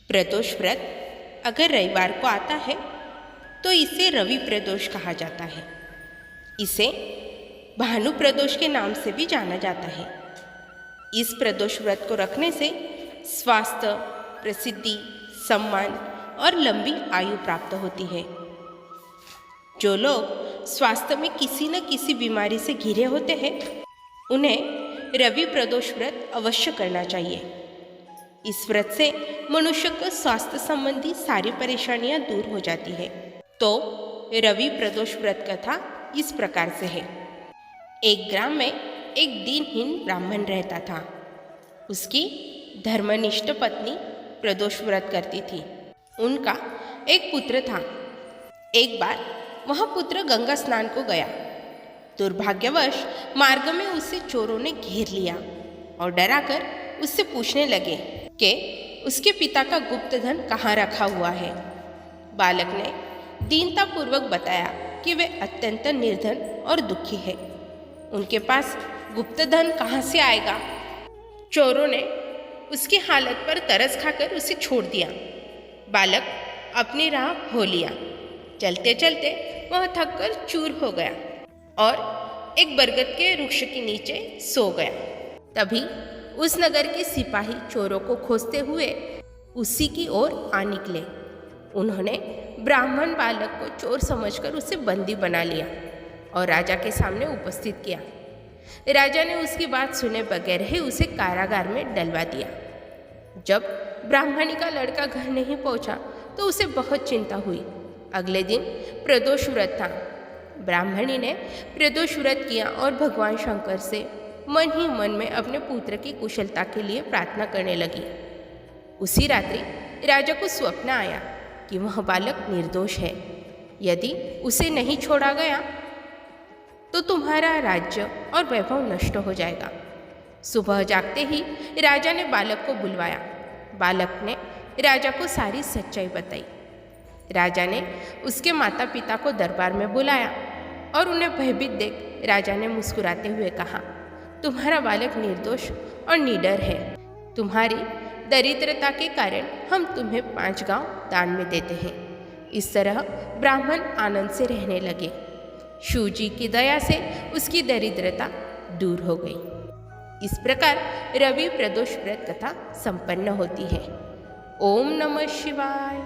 प्रदोष व्रत अगर रविवार को आता है तो इसे रवि प्रदोष कहा जाता है। इसे भानु प्रदोष के नाम से भी जाना जाता है। इस प्रदोष व्रत को रखने से स्वास्थ्य, प्रसिद्धि, सम्मान और लंबी आयु प्राप्त होती है। जो लोग स्वास्थ्य में किसी न किसी बीमारी से घिरे होते हैं उन्हें रवि प्रदोष व्रत अवश्य करना चाहिए। इस व्रत से मनुष्य को स्वास्थ्य संबंधी सारी परेशानियां दूर हो जाती है। तो रवि प्रदोष व्रत कथा इस प्रकार से है। एक ग्राम में एक दीनहीन ब्राह्मण रहता था। उसकी धर्मनिष्ठ पत्नी प्रदोष व्रत करती थी। उनका एक पुत्र था। एक बार वह पुत्र गंगा स्नान को गया। दुर्भाग्यवश मार्ग में उसे चोरों ने घेर लिया और डराकर उससे पूछने लगे कि उसके पिता का गुप्त धन कहाँ रखा हुआ है। बालक ने दीनतापूर्वक बताया कि वे अत्यंत निर्धन और दुखी है। उनके पास गुप्त धन कहाँ से आएगा। चोरों ने उसकी हालत पर तरस खाकर उसे छोड़ दिया। बालक अपनी राह हो लिया। चलते चलते वह थककर चूर हो गया और एक बरगद के वृक्ष के नीचे सो गया। तभी उस नगर के सिपाही चोरों को खोजते हुए उसी की ओर आ निकले। उन्होंने ब्राह्मण बालक को चोर समझकर उसे बंदी बना लिया और राजा के सामने उपस्थित किया। राजा ने उसकी बात सुने बगैर ही उसे कारागार में डलवा दिया। जब ब्राह्मणी का लड़का घर नहीं पहुंचा तो उसे बहुत चिंता हुई। अगले दिन प्रदोष व्रत था। ब्राह्मणी ने प्रदोष व्रत किया और भगवान शंकर से मन ही मन में अपने पुत्र की कुशलता के लिए प्रार्थना करने लगी। उसी रात्रि राजा को स्वप्न आया कि वह बालक निर्दोष है। यदि उसे नहीं छोड़ा गया तो तुम्हारा राज्य और वैभव नष्ट हो जाएगा। सुबह जागते ही राजा ने बालक को बुलवाया। बालक ने राजा को सारी सच्चाई बताई। राजा ने उसके माता पिता को दरबार में बुलाया और उन्हें भयभीत देख राजा ने मुस्कुराते हुए कहा, तुम्हारा बालक निर्दोष और निडर है। तुम्हारी दरिद्रता के कारण हम तुम्हें 5 गांव दान में देते हैं। इस तरह ब्राह्मण आनंद से रहने लगे। शिव जी की दया से उसकी दरिद्रता दूर हो गई। इस प्रकार रवि प्रदोष व्रत कथा संपन्न होती है। ओम नमः शिवाय।